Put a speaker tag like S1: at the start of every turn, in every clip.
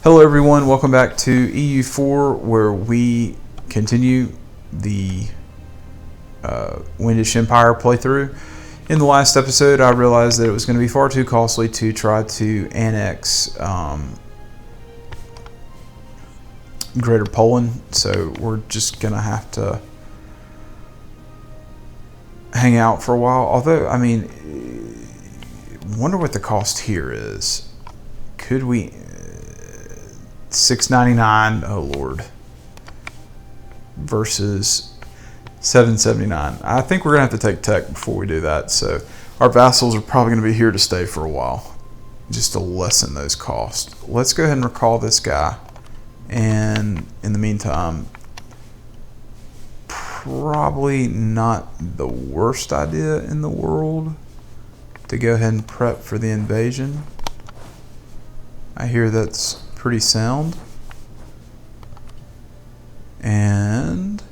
S1: Hello everyone, welcome back to EU4 where we continue the Wendish Empire playthrough. In the last episode I realized that it was going to be far too costly to try to annex Greater Poland, so we're just going to have to hang out for a while. Although, I mean, wonder what the cost here is. Could we... $6.99, oh lord, versus $7.79. I think we're gonna have to take tech before we do that, so our vassals are probably gonna be here to stay for a while just to lessen those costs. Let's go ahead and recall this guy, and in the meantime, probably not the worst idea in the world to go ahead and prep for the invasion. I hear that's pretty sound. And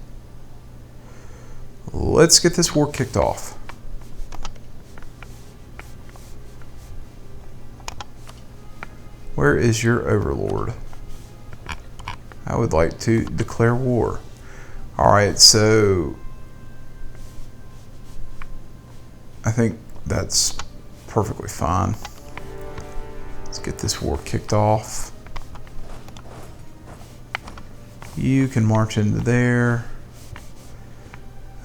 S1: let's get this war kicked off. Where is your overlord? I would like to declare war. Alright, so I think that's perfectly fine. Let's get this war kicked off. You can march into there.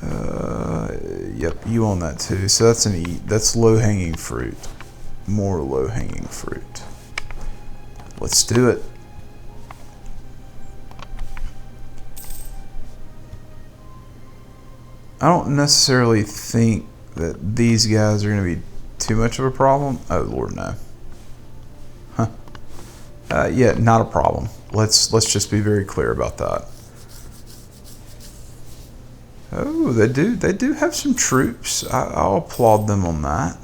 S1: Yep, you own that too. So that's an E. That's low-hanging fruit. More low-hanging fruit. Let's do it. I don't necessarily think that these guys are going to be too much of a problem. Oh Lord, no. Huh. Yeah, not a problem. Let's just be very clear about that. Oh, they do have some troops. I'll applaud them on that.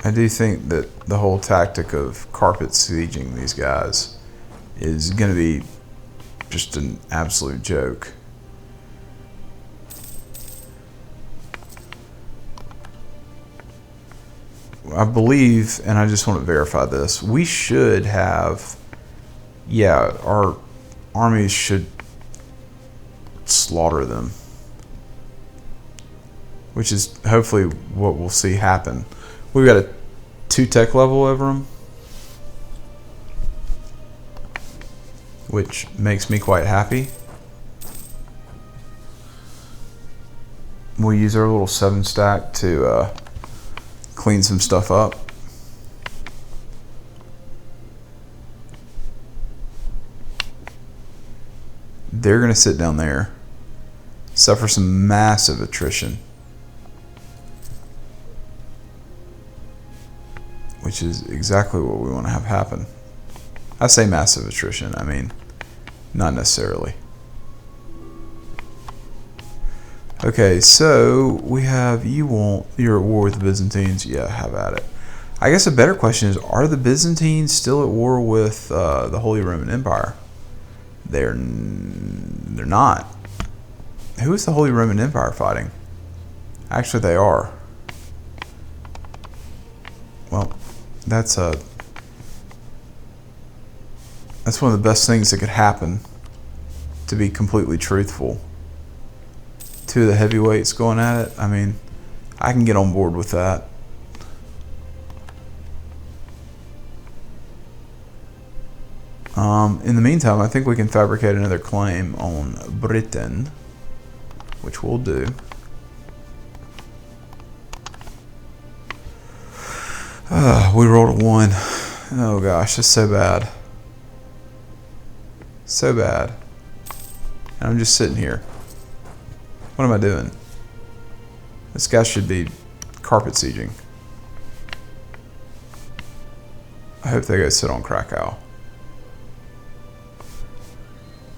S1: I do think that the whole tactic of carpet sieging these guys is going to be just an absolute joke. I believe, and I just want to verify this, we should have, yeah, our armies should slaughter them, which is hopefully what we'll see happen. We've got a 2 tech level over them, which makes me quite happy. We'll use our little 7 stack to clean some stuff up. They're going to sit down there, suffer some massive attrition, which is exactly what we want to have happen. I say massive attrition, I mean not necessarily. Okay, so we have, you're at war with the Byzantines. Yeah, have at it. I guess a better question is, are the Byzantines still at war with the Holy Roman Empire? They're not. Who is the Holy Roman Empire fighting? Actually, they are. Well, that's one of the best things that could happen, to be completely truthful. 2 of the heavyweights going at it. I mean, I can get on board with that. In the meantime, I think we can fabricate another claim on Britain, which we'll do. We rolled a 1. Oh gosh, that's so bad. So bad. And I'm just sitting here. What am I doing? This guy should be carpet sieging. I hope they go sit on Krakow.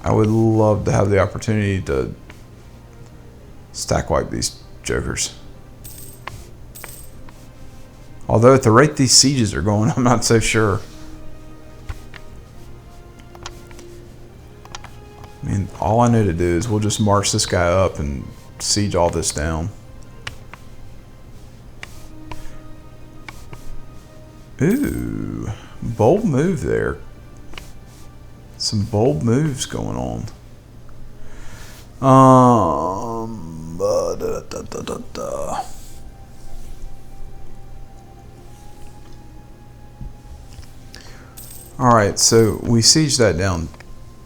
S1: I would love to have the opportunity to stack wipe these jokers. Although at the rate these sieges are going, I'm not so sure. I mean, all I know to do is we'll just march this guy up and siege all this down. Ooh, bold move there. Some bold moves going on. Alright, so we sieged that down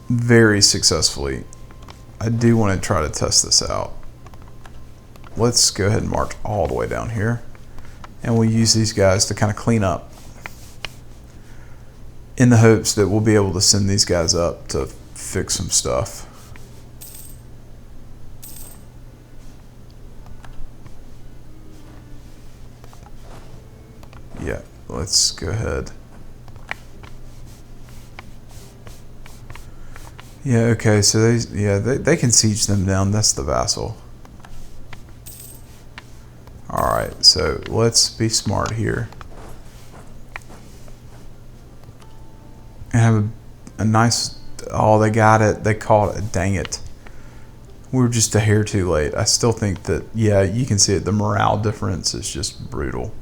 S1: very successfully. I do want to try to test this out. Let's go ahead and march all the way down here. And we'll use these guys to kind of clean up, in the hopes that we'll be able to send these guys up to fix some stuff. Yeah, let's go ahead. Yeah, okay, so they can siege them down. That's the vassal. Alright, so let's be smart here. And have a nice... Oh, they got it. They caught it. Dang it. We were just a hair too late. I still think that, yeah, you can see it. The morale difference is just brutal.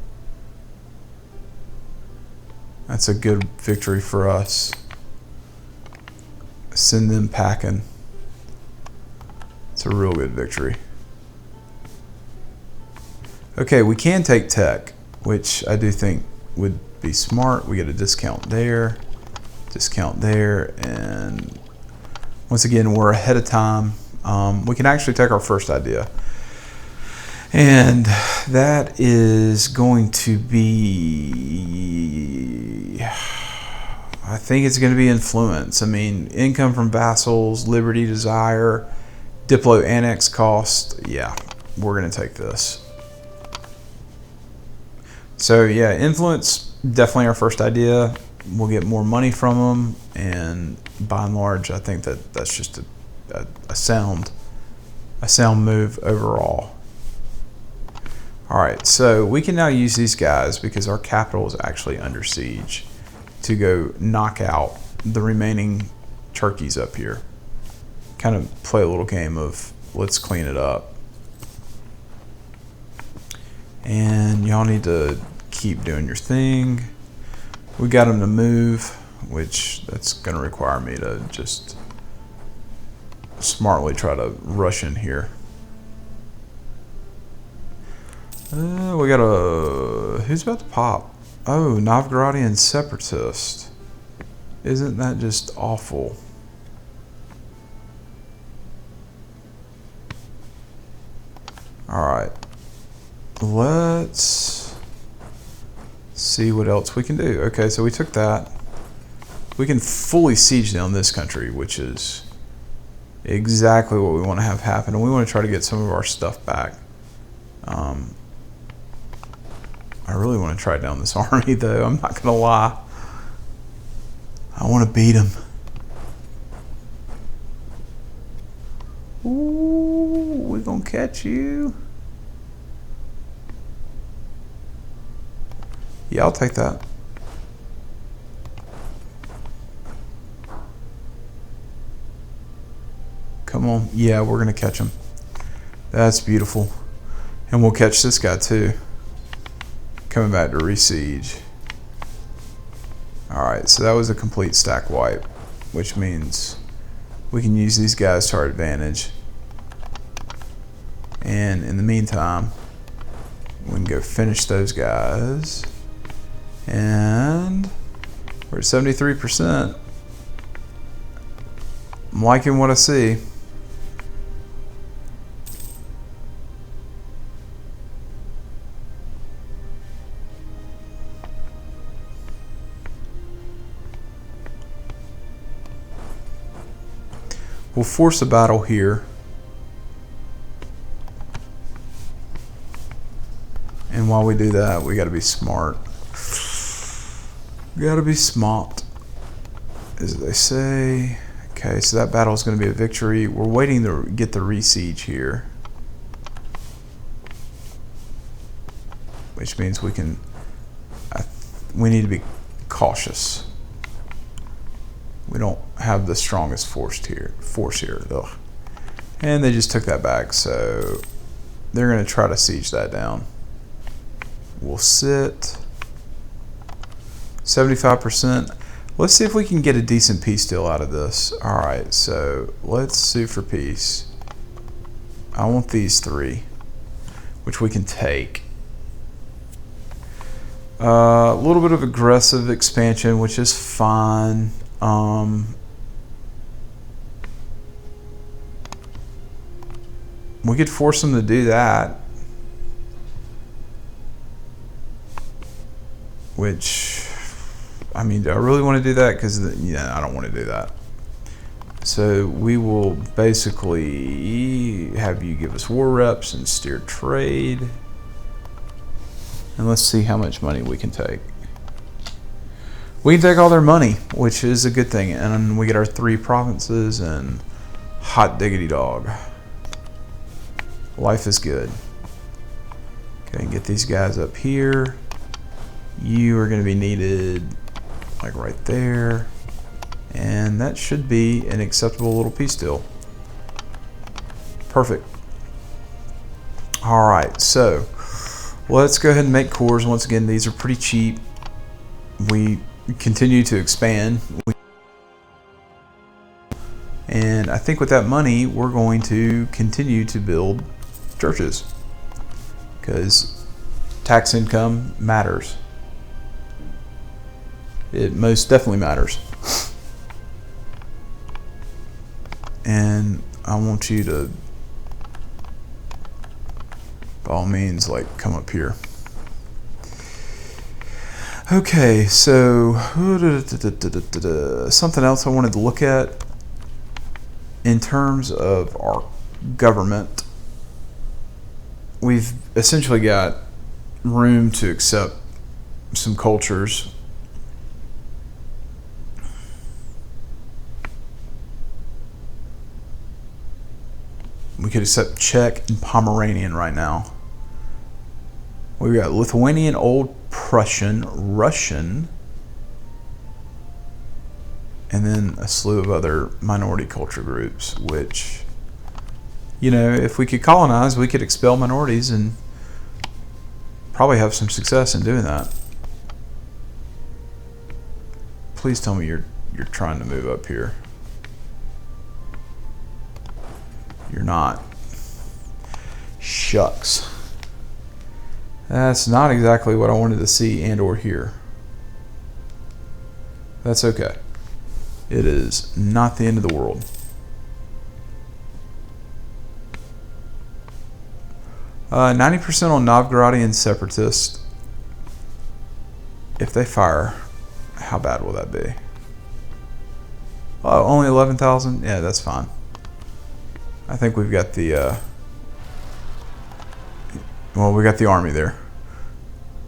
S1: That's a good victory for us. Send them packing. It's a real good victory. Okay, we can take tech, which I do think would be smart. We get a discount there, and once again, we're ahead of time. We can actually take our first idea, and that is going to be... I think it's going to be influence. I mean, income from vassals, liberty, desire, Diplo annex cost. Yeah, we're going to take this. So yeah, influence, definitely our first idea. We'll get more money from them, and by and large, I think that that's just a sound move overall. All right, so we can now use these guys because our capital is actually under siege, to go knock out the remaining turkeys up here. Kind of play a little game of let's clean it up. And y'all need to keep doing your thing. We got them to move, which that's going to require me to just smartly try to rush in here. We got a... Who's about to pop? Oh, Novgorodian separatist. Isn't that just awful? Alright. Let's see what else we can do. Okay, so we took that. We can fully siege down this country, which is exactly what we want to have happen. And we want to try to get some of our stuff back. I really want to try down this army, though. I'm not going to lie. I want to beat him. Ooh, we're going to catch you. Yeah, I'll take that. Come on. Yeah, we're going to catch him. That's beautiful. And we'll catch this guy, too. Coming back to re-siege. Alright, so that was a complete stack wipe, which means we can use these guys to our advantage. And in the meantime, we can go finish those guys. And we're at 73%. I'm liking what I see. We'll force a battle here. And while we do that, we gotta be smart. We gotta be smart, as they say. Okay, so that battle is gonna be a victory. We're waiting to get the re-siege here. Which means we can, we need to be cautious. We don't have the strongest force here. Ugh. And they just took that back, so they're going to try to siege that down. We'll sit. 75%. Let's see if we can get a decent peace deal out of this. Alright, so let's sue for peace. I want these 3, which we can take. A little bit of aggressive expansion, which is fine. We could force them to do that, which, I mean, do I really want to do that? Because, yeah, I don't want to do that. So we will basically have you give us war reps and steer trade. And let's see how much money we can take. We can take all their money, which is a good thing. And we get our 3 provinces and hot diggity dog. Life is good. Okay, get these guys up here. You are going to be needed like right there. And that should be an acceptable little peace deal. Perfect. Alright, so let's go ahead and make cores. Once again, these are pretty cheap. We continue to expand. And I think with that money, we're going to continue to build churches. Because tax income matters. It most definitely matters. And I want you to, by all means, like, come up here. Okay, so something else I wanted to look at in terms of our government. We've essentially got room to accept some cultures. We could accept Czech and Pomeranian right now. We've got Lithuanian, Old Prussian, Russian, and then a slew of other minority culture groups, which, you know, if we could colonize, we could expel minorities and probably have some success in doing that. Please tell me you're trying to move up here. You're not. Shucks. That's not exactly what I wanted to see and or hear. That's okay. It is not the end of the world. 90% on Novgorodian separatists. If they fire, how bad will that be? Oh, only 11,000? Yeah, that's fine. I think we've got the, well, we got the army there.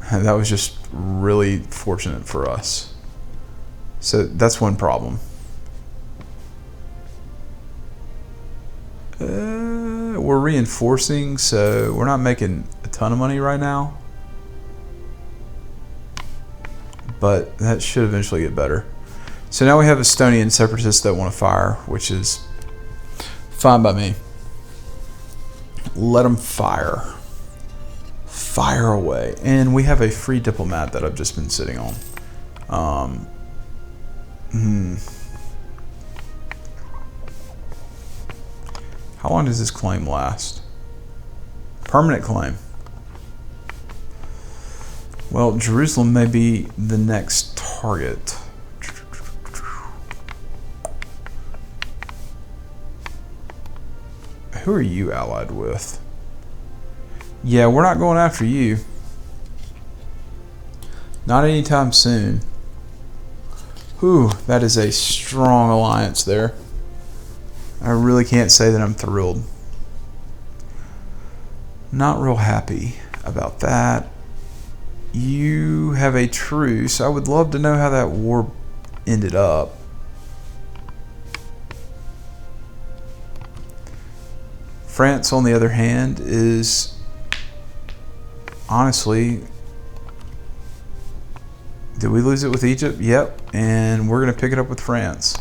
S1: And that was just really fortunate for us. So that's one problem. We're reinforcing, so we're not making a ton of money right now. But that should eventually get better. So now we have Estonian separatists that want to fire, which is fine by me. Let them fire. Fire away. And we have a free diplomat that I've just been sitting on. How long does this claim last? Permanent claim. Well, Jerusalem may be the next target. Who are you allied with? Yeah, we're not going after you. Not anytime soon. Whew, that is a strong alliance there. I really can't say that I'm thrilled. Not real happy about that. You have a truce. I would love to know how that war ended up. France, on the other hand, is honestly... Did we lose it with Egypt? Yep. And we're going to pick it up with France.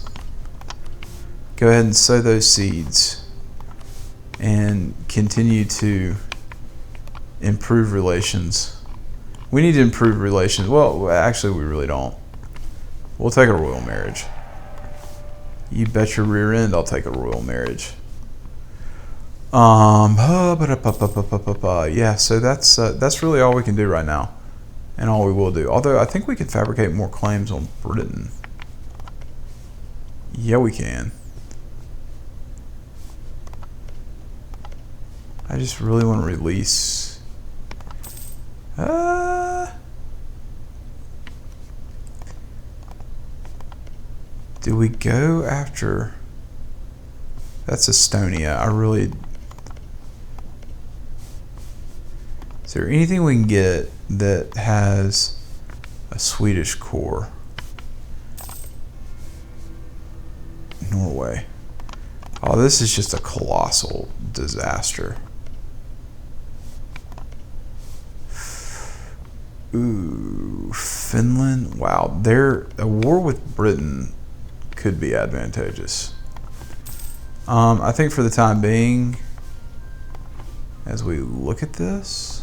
S1: Go ahead and sow those seeds. And continue to improve relations. We need to improve relations. Well, actually, we really don't. We'll take a royal marriage. You bet your rear end I'll take a royal marriage. Yeah, so that's really all we can do right now. And all we will do. Although, I think we can fabricate more claims on Britain. Yeah, we can. I just really want to release. Do we go after? That's Estonia. I really. Is there anything we can get that has a Swedish core? Norway. Oh, this is just a colossal disaster. Ooh, Finland. Wow, a war with Britain could be advantageous. I think for the time being, as we look at this,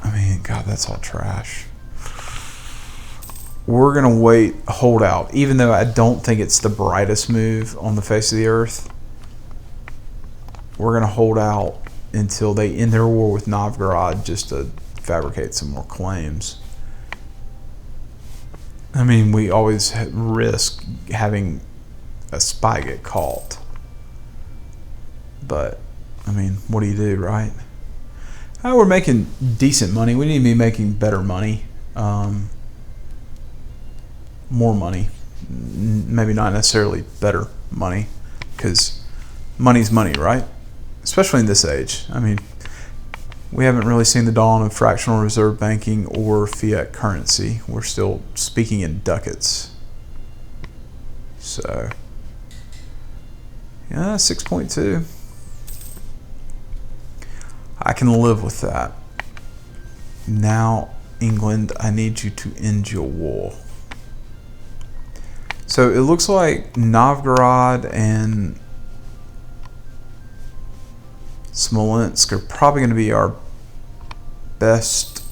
S1: I mean, God, that's all trash. We're going to hold out, even though I don't think it's the brightest move on the face of the earth. We're going to hold out until they end their war with Novgorod just to fabricate some more claims. I mean, we always risk having a spy get caught. But, I mean, what do you do, right? Oh, we're making decent money. We need to be making better money. More money. Maybe not necessarily better money, because money's money, right? Especially in this age. I mean, we haven't really seen the dawn of fractional reserve banking or fiat currency. We're still speaking in ducats. So, yeah, 6.2. I can live with that. Now, England, I need you to end your war. So it looks like Novgorod and Smolensk are probably going to be our best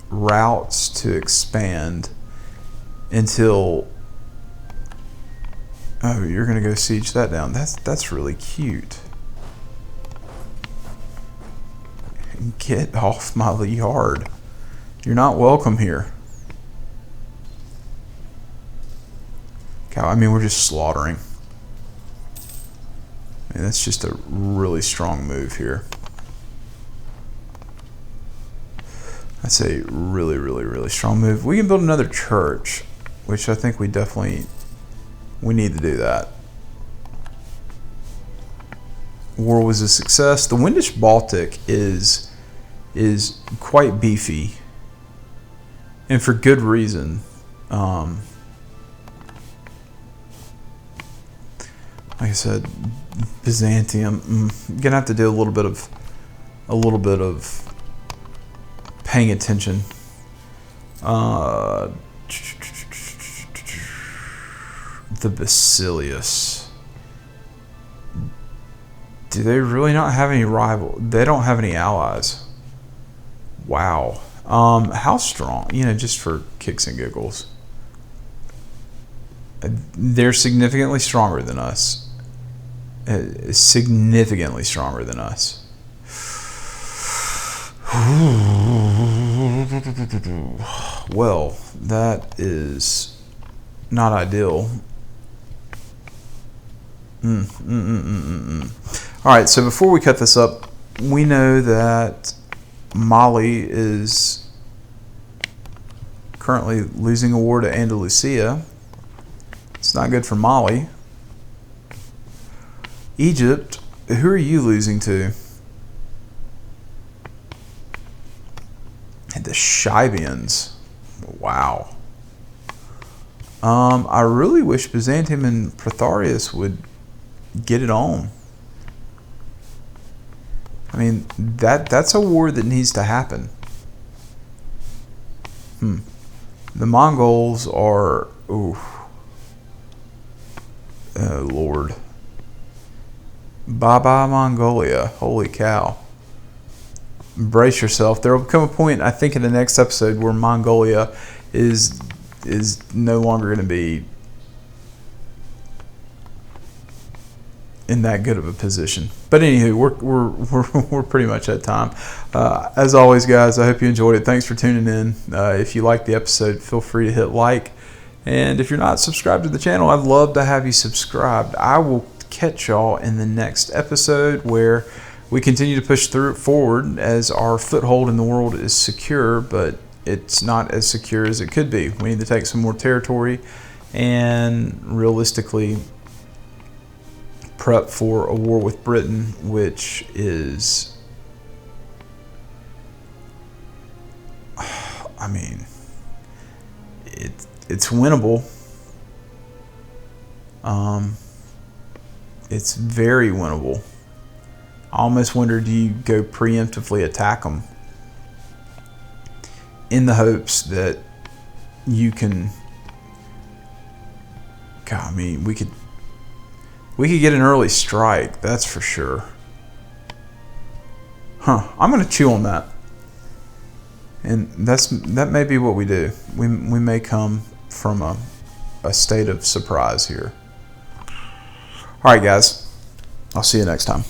S1: routes to expand until. Oh, you're going to go siege that down. That's really cute. Get off my yard. You're not welcome here. I mean, we're just slaughtering. I mean, that's just a really strong move here. That's a really, really, really strong move. We can build another church, which I think we need to do that. War was a success. The Wendish Baltic is quite beefy, and for good reason. Like I said, Byzantium. Gonna have to do a little bit of paying attention. The Basilius. Do they really not have any rival? They don't have any allies. Wow. How strong? You know, just for kicks and giggles. They're significantly stronger than us. Significantly stronger than us. Well, that is not ideal. Alright, so before we cut this up, we know that Mali is currently losing a war to Andalusia. It's not good for Mali. Egypt, who are you losing to? And the Shibians. Wow. I really wish Byzantium and Protharius would get it on. I mean, that's a war that needs to happen. The Mongols are... Ooh. Oh, Lord. Bye-bye Mongolia. Holy cow. Brace yourself. There will come a point, I think, in the next episode where Mongolia is no longer going to be in that good of a position. But anywho, we're pretty much at time. As always, guys, I hope you enjoyed it. Thanks for tuning in. If you liked the episode, feel free to hit like. And if you're not subscribed to the channel, I'd love to have you subscribed. I will catch y'all in the next episode where we continue to push forward as our foothold in the world is secure, but it's not as secure as it could be. We need to take some more territory and realistically prep for a war with Britain, which is, I mean, it's winnable. It's very winnable. I almost wonder, do you go preemptively attack them in the hopes that you can, God, I mean, we could get an early strike, that's for sure. I'm going to chew on that. And that may be what we do. We may come from a state of surprise here. All right, guys. I'll see you next time.